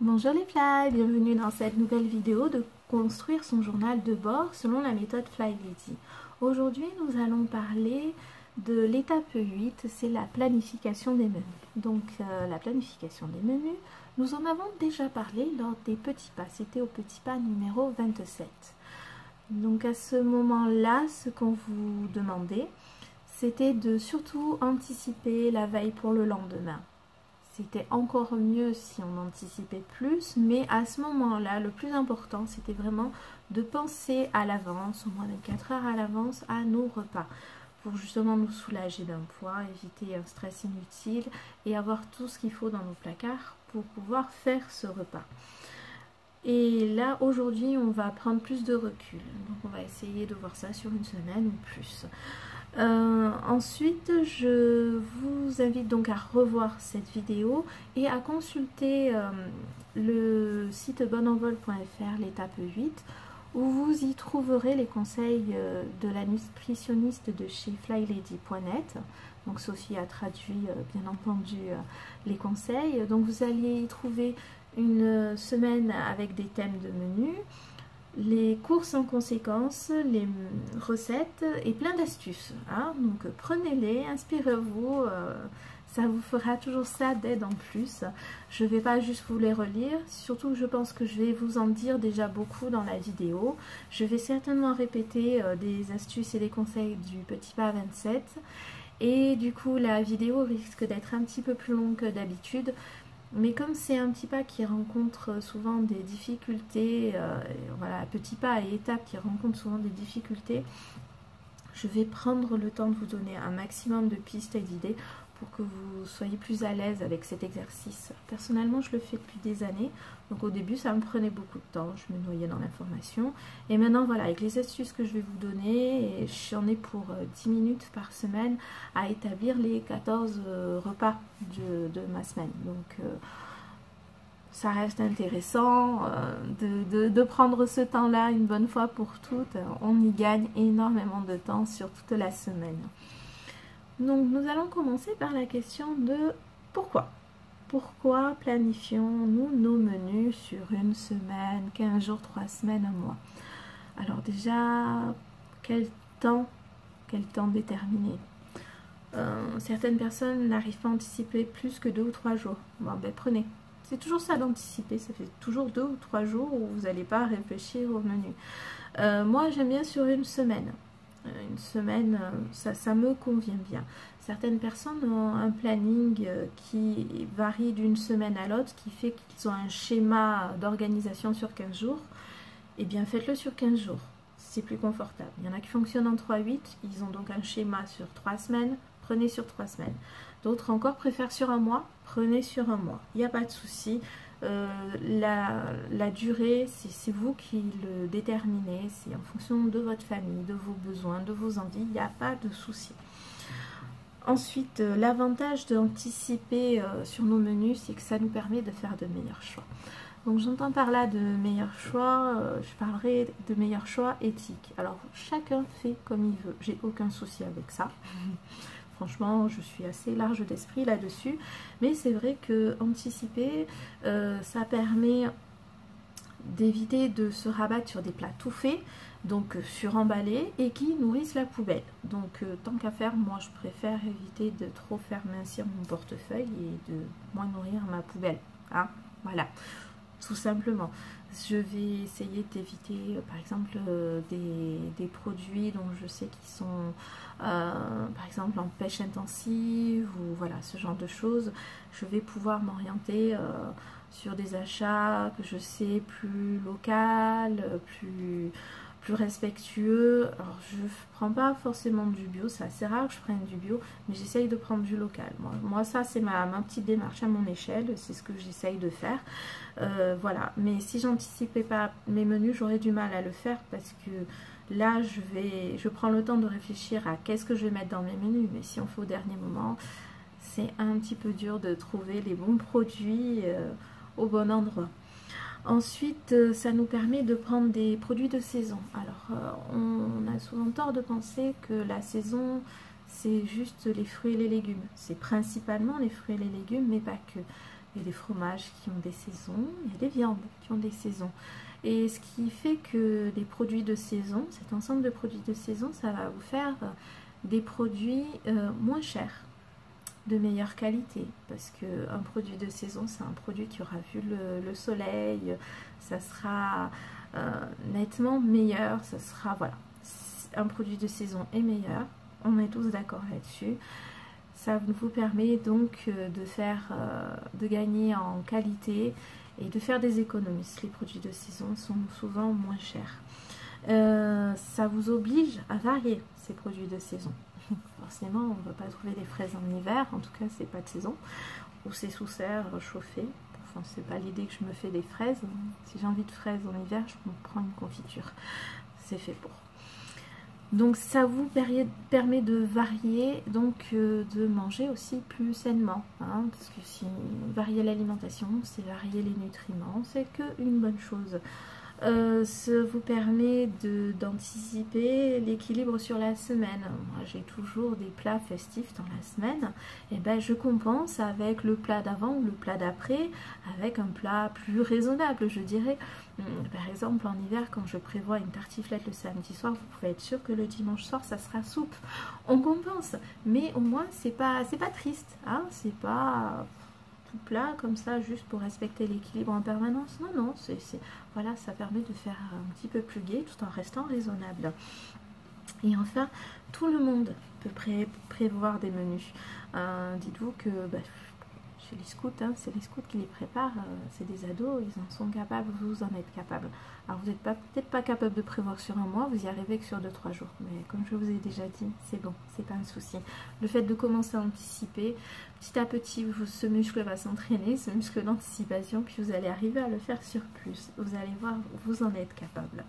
Bonjour les fly, bienvenue dans cette nouvelle vidéo de construire son journal de bord selon la méthode Fly Lady. Aujourd'hui nous allons parler de l'étape 8, c'est la planification des menus. Donc la planification des menus, nous en avons déjà parlé lors des petits pas, c'était au petit pas numéro 27. Donc à ce moment-là, ce qu'on vous demandait, c'était de surtout anticiper la veille pour le lendemain. C'était encore mieux si on anticipait plus, mais à ce moment-là, le plus important, c'était vraiment de penser à l'avance, au moins 24 heures à l'avance, à nos repas, pour justement nous soulager d'un poids, éviter un stress inutile et avoir tout ce qu'il faut dans nos placards pour pouvoir faire ce repas. Et là, aujourd'hui, on va prendre plus de recul. Donc, on va essayer de voir ça sur une semaine ou plus. Ensuite, je vous invite donc à revoir cette vidéo et à consulter le site bonenvol.fr, l'étape 8, où vous y trouverez les conseils de la nutritionniste de chez flylady.net. Donc Sophie a traduit bien entendu les conseils. Donc vous allez y trouver une semaine avec des thèmes de menu, les courses en conséquence, les recettes et plein d'astuces. Hein. Donc prenez-les, inspirez-vous, ça vous fera toujours ça d'aide en plus. Je ne vais pas juste vous les relire, surtout que je pense que je vais vous en dire déjà beaucoup dans la vidéo. Je vais certainement répéter des astuces et des conseils du petit pas 27. Et du coup la vidéo risque d'être un petit peu plus longue que d'habitude. Mais comme c'est un petit pas qui rencontre souvent des difficultés, voilà, petit pas et étape qui rencontrent souvent des difficultés, je vais prendre le temps de vous donner un maximum de pistes et d'idées pour que vous soyez plus à l'aise avec cet exercice. Personnellement, je le fais depuis des années, donc au début, ça me prenait beaucoup de temps, je me noyais dans l'information. Et maintenant, voilà, avec les astuces que je vais vous donner, j'en ai pour 10 minutes par semaine à établir les 14 repas de ma semaine. Donc, ça reste intéressant de prendre ce temps-là une bonne fois pour toutes. On y gagne énormément de temps sur toute la semaine. Donc nous allons commencer par la question de pourquoi. Pourquoi planifions-nous nos menus sur une semaine, 15 jours, 3 semaines, un mois? Alors déjà, quel temps déterminé? Certaines personnes n'arrivent pas à anticiper plus que 2 ou 3 jours. Bon, ben prenez. C'est toujours ça d'anticiper, ça fait toujours 2 ou 3 jours où vous n'allez pas réfléchir au menu. Moi j'aime bien sur une semaine. Une semaine, ça me convient bien. Certaines personnes ont un planning qui varie d'une semaine à l'autre, qui fait qu'ils ont un schéma d'organisation sur 15 jours. Eh bien, faites-le sur 15 jours. C'est plus confortable. Il y en a qui fonctionnent en 3-8. Ils ont donc un schéma sur 3 semaines. Prenez sur 3 semaines. D'autres encore préfèrent sur un mois. Prenez sur un mois. Il n'y a pas de souci. La durée, c'est vous qui le déterminez, c'est en fonction de votre famille, de vos besoins, de vos envies, il n'y a pas de souci. Ensuite, l'avantage d'anticiper sur nos menus, c'est que ça nous permet de faire de meilleurs choix. Donc j'entends par là de meilleurs choix, je parlerai de meilleurs choix éthiques. Alors chacun fait comme il veut, j'ai aucun souci avec ça. Franchement, je suis assez large d'esprit là-dessus. Mais c'est vrai que anticiper, ça permet d'éviter de se rabattre sur des plats tout faits, donc suremballés et qui nourrissent la poubelle. Donc tant qu'à faire, moi je préfère éviter de trop faire mincir mon portefeuille et de moins nourrir ma poubelle. Hein, voilà, tout simplement. Je vais essayer d'éviter par exemple des produits dont je sais qu'ils sont par exemple en pêche intensive ou voilà ce genre de choses. Je vais pouvoir m'orienter sur des achats que je sais plus local, plus respectueux. Alors je prends pas forcément du bio, c'est assez rare que je prenne du bio, mais j'essaye de prendre du local. Moi ça c'est ma petite démarche à mon échelle, c'est ce que j'essaye de faire. Voilà, mais si j'anticipais pas mes menus, j'aurais du mal à le faire parce que là je prends le temps de réfléchir à qu'est-ce que je vais mettre dans mes menus, mais si on fait au dernier moment, c'est un petit peu dur de trouver les bons produits au bon endroit. Ensuite, ça nous permet de prendre des produits de saison. Alors, on a souvent tort de penser que la saison, c'est juste les fruits et les légumes. C'est principalement les fruits et les légumes, mais pas que. il y a des fromages qui ont des saisons, il y a des viandes qui ont des saisons. Et ce qui fait que les produits de saison, cet ensemble de produits de saison, ça va vous faire des produits moins chers, de meilleure qualité, parce qu'un produit de saison, c'est un produit qui aura vu le soleil, ça sera nettement meilleur, ça sera, voilà, un produit de saison est meilleur, on est tous d'accord là-dessus. Ça vous permet donc de gagner en qualité et de faire des économies. Les produits de saison sont souvent moins chers. Ça vous oblige à varier ces produits de saison. Forcément, on ne va pas trouver des fraises en hiver, en tout cas, c'est pas de saison. Ou c'est sous serre chauffé. Enfin, c'est pas l'idée que je me fais des fraises. Si j'ai envie de fraises en hiver, je me prends une confiture. C'est fait pour. Donc ça vous permet de varier, donc de manger aussi plus sainement, hein, parce que si varier l'alimentation, c'est varier les nutriments, c'est qu'une bonne chose. Ça vous permet d'anticiper l'équilibre sur la semaine. Moi, j'ai toujours des plats festifs dans la semaine, et ben je compense avec le plat d'avant ou le plat d'après, avec un plat plus raisonnable, je dirais. Par exemple, en hiver, quand je prévois une tartiflette le samedi soir, vous pouvez être sûr que le dimanche soir, ça sera soupe. On compense, mais au moins, c'est pas triste, hein, c'est pas tout plat comme ça juste pour respecter l'équilibre en permanence. Non, non, voilà, ça permet de faire un petit peu plus gai tout en restant raisonnable. Et enfin, tout le monde peut prévoir des menus. Dites-vous que chez les scouts, hein, c'est les scouts qui les préparent, c'est des ados, ils en sont capables, vous en êtes capable. Alors vous n'êtes peut-être pas capable de prévoir sur un mois, vous y arrivez que sur 2-3 jours. Mais comme je vous ai déjà dit, c'est bon, c'est pas un souci. Le fait de commencer à anticiper, petit à petit, ce muscle va s'entraîner, ce muscle d'anticipation, puis vous allez arriver à le faire sur plus. Vous allez voir, vous en êtes capable.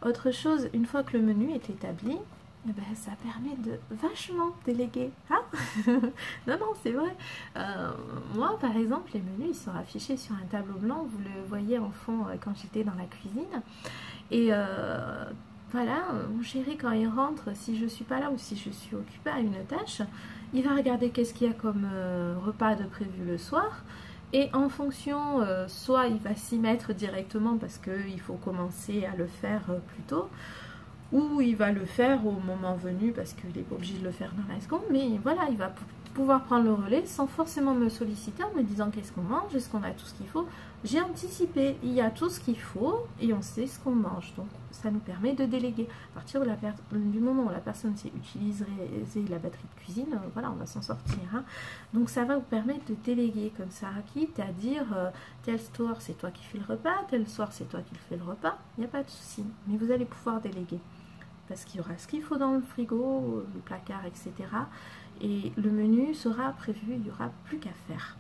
Autre chose, une fois que le menu est établi, eh ben, ça permet de vachement déléguer. Hein. Non, non, c'est vrai. Moi, par exemple, les menus, ils sont affichés sur un tableau blanc. Vous le voyez en fond quand j'étais dans la cuisine. Et voilà, mon chéri, quand il rentre, si je ne suis pas là ou si je suis occupée à une tâche, il va regarder qu'est-ce qu'il y a comme repas de prévu le soir. Et en fonction, soit il va s'y mettre directement parce qu'il faut commencer à le faire plus tôt, ou il va le faire au moment venu parce qu'il n'est pas obligé de le faire dans la seconde, mais voilà, il va pouvoir prendre le relais sans forcément me solliciter en me disant qu'est-ce qu'on mange, est-ce qu'on a tout ce qu'il faut. J'ai anticipé, il y a tout ce qu'il faut et on sait ce qu'on mange, donc ça nous permet de déléguer. À partir du moment où la personne sait utiliser la batterie de cuisine, voilà, on va s'en sortir, hein. Donc ça va vous permettre de déléguer comme ça, quitte à dire tel soir c'est toi qui fais le repas, tel soir c'est toi qui fais le repas, il n'y a pas de souci, mais vous allez pouvoir déléguer. Parce qu'il y aura ce qu'il faut dans le frigo, le placard, etc. Et le menu sera prévu, il n'y aura plus qu'à faire.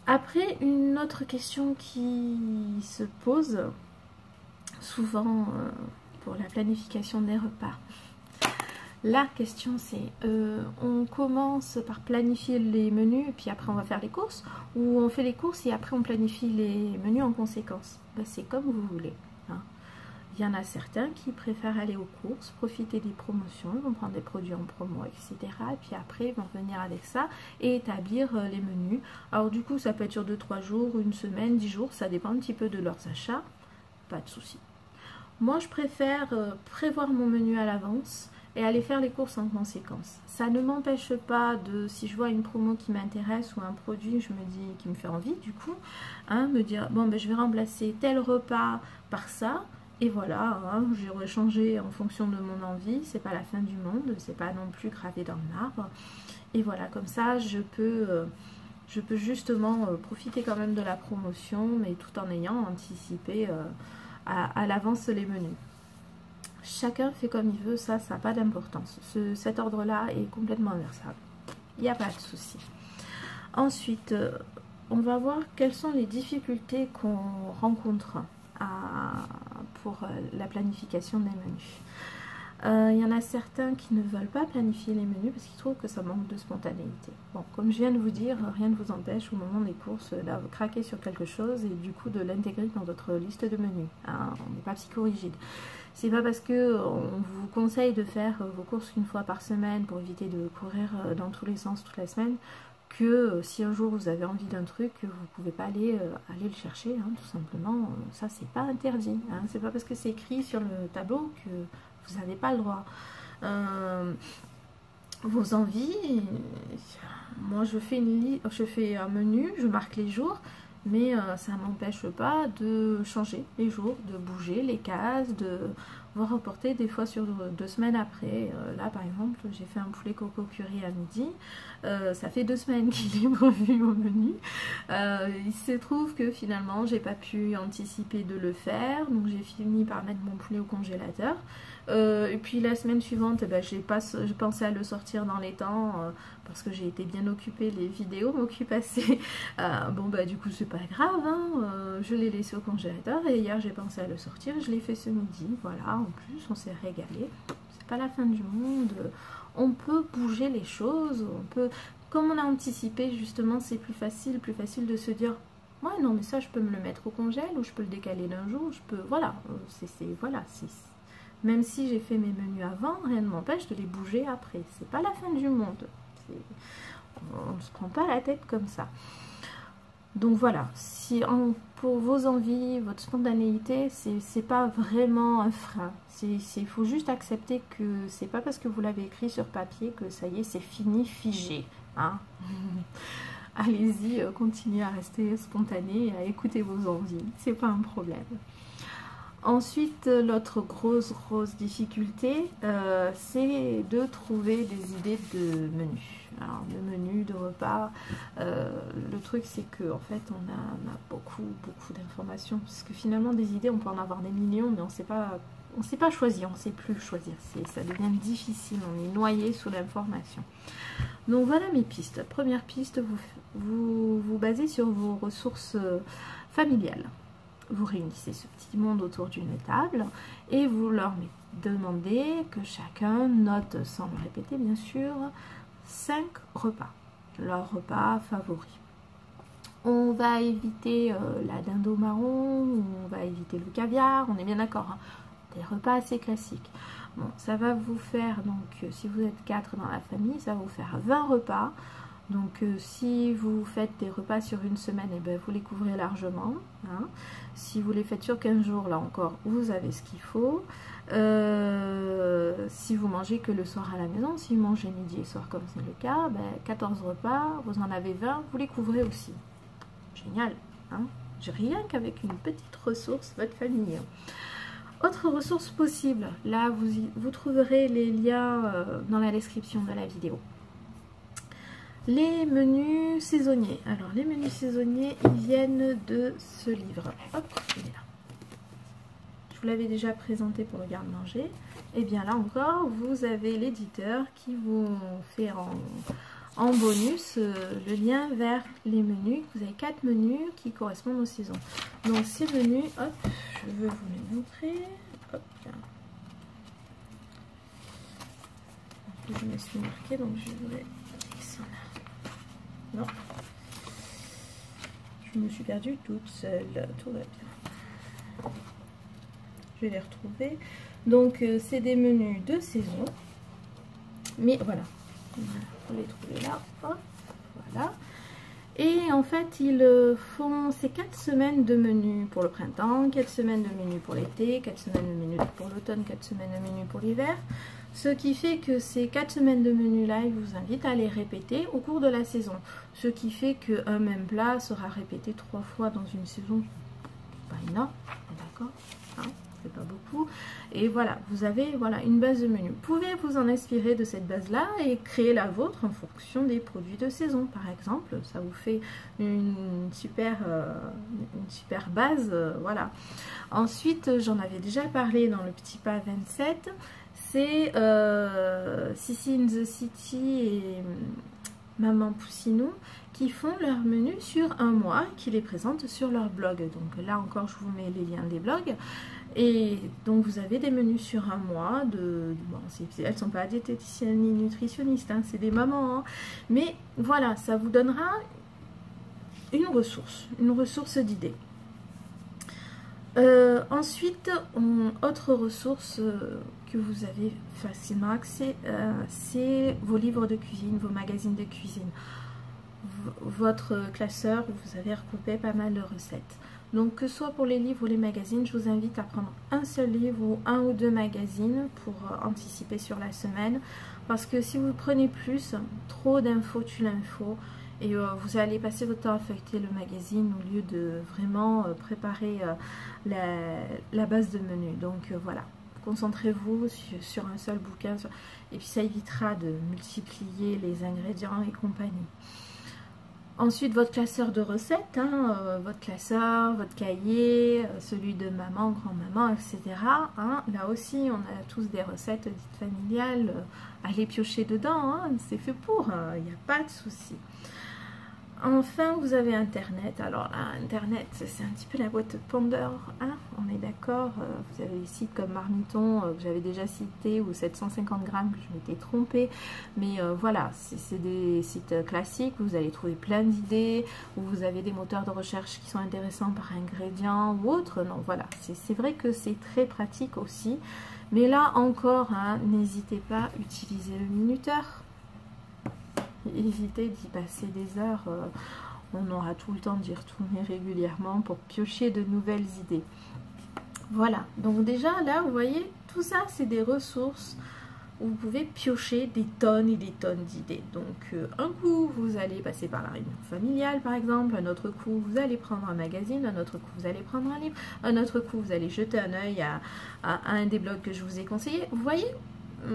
Après, une autre question qui se pose souvent pour la planification des repas. La question c'est, on commence par planifier les menus et puis après on va faire les courses, ou on fait les courses et après on planifie les menus en conséquence. Ben, c'est comme vous voulez, hein. Il y en a certains qui préfèrent aller aux courses, profiter des promotions, ils vont prendre des produits en promo, etc. Et puis après, ils vont venir avec ça et établir les menus. Alors du coup, ça peut être sur 2-3 jours, une semaine, 10 jours, ça dépend un petit peu de leurs achats. Pas de souci. Moi, je préfère prévoir mon menu à l'avance et aller faire les courses en conséquence. Ça ne m'empêche pas de, si je vois une promo qui m'intéresse ou un produit, je me dis, qui me fait envie du coup, hein, me dire, bon, ben, je vais remplacer tel repas par ça. Et voilà, hein, j'ai changé en fonction de mon envie, c'est pas la fin du monde, c'est pas non plus gravé dans le marbre. Et voilà, comme ça, je peux justement profiter quand même de la promotion, mais tout en ayant anticipé à l'avance les menus. Chacun fait comme il veut, ça n'a pas d'importance. Cet ordre-là est complètement inversable. Il n'y a pas de souci. Ensuite, on va voir quelles sont les difficultés qu'on rencontre pour la planification des menus. Il y en a certains qui ne veulent pas planifier les menus parce qu'ils trouvent que ça manque de spontanéité. Bon, comme je viens de vous dire, rien ne vous empêche au moment des courses de craquer sur quelque chose et du coup de l'intégrer dans votre liste de menus, hein. On n'est pas psychorigide. C'est pas parce que on vous conseille de faire vos courses une fois par semaine pour éviter de courir dans tous les sens toute la semaine que si un jour vous avez envie d'un truc, vous pouvez pas aller le chercher, hein, tout simplement. Ça, c'est pas interdit, hein. C'est pas parce que c'est écrit sur le tableau que vous n'avez pas le droit. Vos envies, moi je fais un menu, je marque les jours, mais ça m'empêche pas de changer les jours, de bouger les cases, de vous reporter des fois sur 2 semaines après. Là par exemple, j'ai fait un poulet coco curry à midi, ça fait 2 semaines qu'il est prévu au menu. Il se trouve que finalement j'ai pas pu anticiper de le faire, donc j'ai fini par mettre mon poulet au congélateur. Et puis la semaine suivante, je pensais à le sortir dans les temps parce que j'ai été bien occupée, les vidéos m'occupent assez. Bon bah du coup c'est pas grave, hein, je l'ai laissé au congélateur et hier j'ai pensé à le sortir, je l'ai fait ce midi, voilà, en plus on s'est régalé, c'est pas la fin du monde, on peut bouger les choses, on peut, comme on a anticipé justement, c'est plus facile de se dire ouais non mais ça je peux me le mettre au congèle ou je peux le décaler d'un jour, je peux, voilà, voilà, même si j'ai fait mes menus avant, rien ne m'empêche de les bouger après. C'est pas la fin du monde. On ne se prend pas la tête comme ça. Donc voilà, pour vos envies, votre spontanéité, c'est pas vraiment un frein. Il faut juste accepter que c'est pas parce que vous l'avez écrit sur papier que ça y est, c'est fini, figé. Hein. Allez-y, continuez à rester spontané et à écouter vos envies. C'est pas un problème. Ensuite, l'autre grosse difficulté, c'est de trouver des idées de menus. Alors, de menus, de repas, le truc c'est que en fait on a beaucoup d'informations, parce que finalement des idées on peut en avoir des millions, mais on sait pas choisir, on ne sait plus choisir, ça devient difficile, on est noyé sous l'information. Donc voilà mes pistes. Première piste, vous basez sur vos ressources familiales. Vous réunissez ce petit monde autour d'une table et vous leur demandez que chacun note, sans le répéter bien sûr, 5 repas, leurs repas favoris. On va éviter la dinde au marron, on va éviter le caviar, on est bien d'accord, hein, des repas assez classiques. Bon, ça va vous faire, donc si vous êtes 4 dans la famille, ça va vous faire 20 repas. Donc si vous faites des repas sur une semaine, et ben, vous les couvrez largement. Hein. Si vous les faites sur 15 jours, là encore, vous avez ce qu'il faut. Si vous mangez que le soir à la maison, si vous mangez midi et soir comme c'est le cas, ben, 14 repas, vous en avez 20, vous les couvrez aussi. Génial, hein. Rien qu'avec une petite ressource, votre famille. Autre ressource possible, là vous trouverez les liens dans la description de la vidéo. Les menus saisonniers. Alors les menus saisonniers, ils viennent de ce livre. Hop, il est là. Je vous l'avais déjà présenté pour le garde-manger. Et bien là encore, vous avez l'éditeur qui vous fait en bonus le lien vers les menus. Vous avez 4 menus qui correspondent aux saisons. Donc ces menus, hop, je veux vous les montrer. Hop, là. Je me suis marqué, donc je vais... Non, je me suis perdue toute seule, tout va bien. Je vais les retrouver. Donc c'est des menus de saison, mais voilà, vous les trouvez là, hop, voilà. Et en fait ils font ces 4 semaines de menus pour le printemps, 4 semaines de menus pour l'été, 4 semaines de menus pour l'automne, 4 semaines de menus pour l'hiver. Ce qui fait que ces 4 semaines de menu là, ils vous invitent à les répéter au cours de la saison. Ce qui fait qu'un même plat sera répété 3 fois dans une saison. Pas énorme, d'accord, hein, c'est pas beaucoup. Et voilà, vous avez une base de menu. Vous pouvez vous en inspirer de cette base là et créer la vôtre en fonction des produits de saison. Par exemple, ça vous fait une super base, voilà. Ensuite, j'en avais déjà parlé dans le petit pas 27. C'est Sissi in the City et Maman Poussinou qui font leur menu sur un mois, qui les présentent sur leur blog. Donc là encore, je vous mets les liens des blogs. Et donc vous avez des menus sur un mois. Bon, elles ne sont pas diététiciennes ni nutritionnistes, hein, c'est des mamans. Hein. Mais voilà, ça vous donnera une ressource d'idées. Ensuite, autre ressource que vous avez facilement accès, c'est vos livres de cuisine, vos magazines de cuisine. votre classeur où vous avez regroupé pas mal de recettes. Donc que ce soit pour les livres ou les magazines, je vous invite à prendre un seul livre ou un ou deux magazines pour anticiper sur la semaine. Parce que si vous prenez plus, trop d'infos tue l'info. Et vous allez passer votre temps à feuilleter le magazine au lieu de vraiment préparer la base de menu. Donc voilà, concentrez-vous sur un seul bouquin. Et puis ça évitera de multiplier les ingrédients et compagnie. Ensuite, votre classeur de recettes, hein, votre classeur, votre cahier, celui de maman, grand-maman, etc. Hein, là aussi, on a tous des recettes dites familiales. Allez piocher dedans, hein, c'est fait pour, il n'y a pas de souci. Enfin, vous avez Internet. Alors là, Internet, c'est un petit peu la boîte Pandore, hein, on est d'accord. Vous avez des sites comme Marmiton, que j'avais déjà cité, ou 750 grammes, que je m'étais trompée. Mais voilà, c'est des sites classiques où vous allez trouver plein d'idées, où vous avez des moteurs de recherche qui sont intéressants par ingrédients ou autres. Non, voilà, c'est vrai que c'est très pratique aussi. Mais là encore, hein, n'hésitez pas à utiliser le minuteur. Évitez d'y passer des heures, on aura tout le temps d'y retourner régulièrement pour piocher de nouvelles idées. Voilà, donc déjà là vous voyez, tout ça c'est des ressources où vous pouvez piocher des tonnes et des tonnes d'idées. Donc un coup vous allez passer par la réunion familiale par exemple, un autre coup vous allez prendre un magazine, un autre coup vous allez prendre un livre, un autre coup vous allez jeter un œil à un des blogs que je vous ai conseillé. Vous voyez,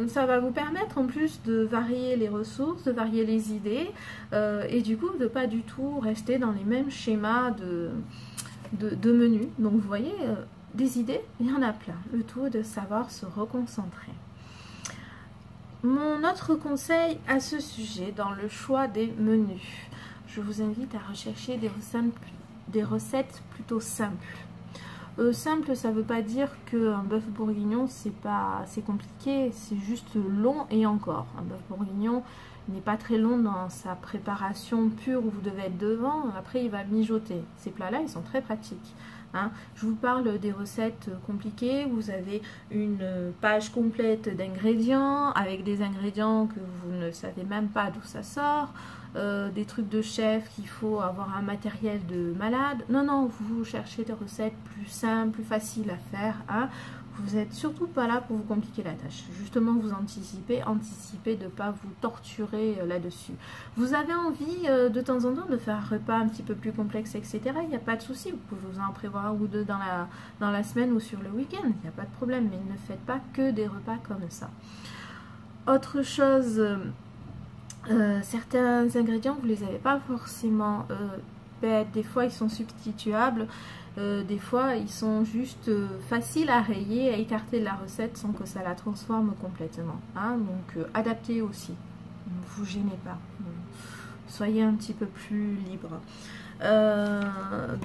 ça va vous permettre en plus de varier les ressources, de varier les idées et du coup de ne pas du tout rester dans les mêmes schémas de menus. Donc vous voyez, des idées, il y en a plein. Le tout est de savoir se reconcentrer. Mon autre conseil à ce sujet dans le choix des menus, je vous invite à rechercher des recettes plutôt simples. Simple, ça ne veut pas dire qu'un bœuf bourguignon c'est compliqué, c'est juste long et encore. Un bœuf bourguignon n'est pas très long dans sa préparation pure où vous devez être devant, après il va mijoter. Ces plats-là, ils sont très pratiques. Hein. Je vous parle des recettes compliquées, vous avez une page complète d'ingrédients, avec des ingrédients que vous ne savez même pas d'où ça sort. Des trucs de chef qu'il faut avoir un matériel de malade. Non, non, vous cherchez des recettes plus simples, plus faciles à faire. Hein. Vous n'êtes surtout pas là pour vous compliquer la tâche. Justement, vous anticipez de ne pas vous torturer là-dessus. Vous avez envie de temps en temps de faire un repas un petit peu plus complexe, etc. Il n'y a pas de souci. Vous pouvez vous en prévoir un ou deux dans la semaine ou sur le week-end. Il n'y a pas de problème. Mais ne faites pas que des repas comme ça. Autre chose... certains ingrédients vous les avez pas forcément bêtes, des fois ils sont substituables, des fois ils sont juste faciles à rayer, à écarter de la recette sans que ça la transforme complètement, hein. Donc adaptez aussi, ne vous gênez pas, soyez un petit peu plus libre.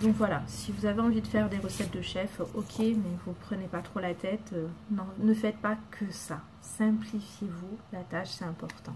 Donc voilà, si vous avez envie de faire des recettes de chef, ok, mais vous prenez pas trop la tête, non, ne faites pas que ça, simplifiez-vous la tâche, c'est important.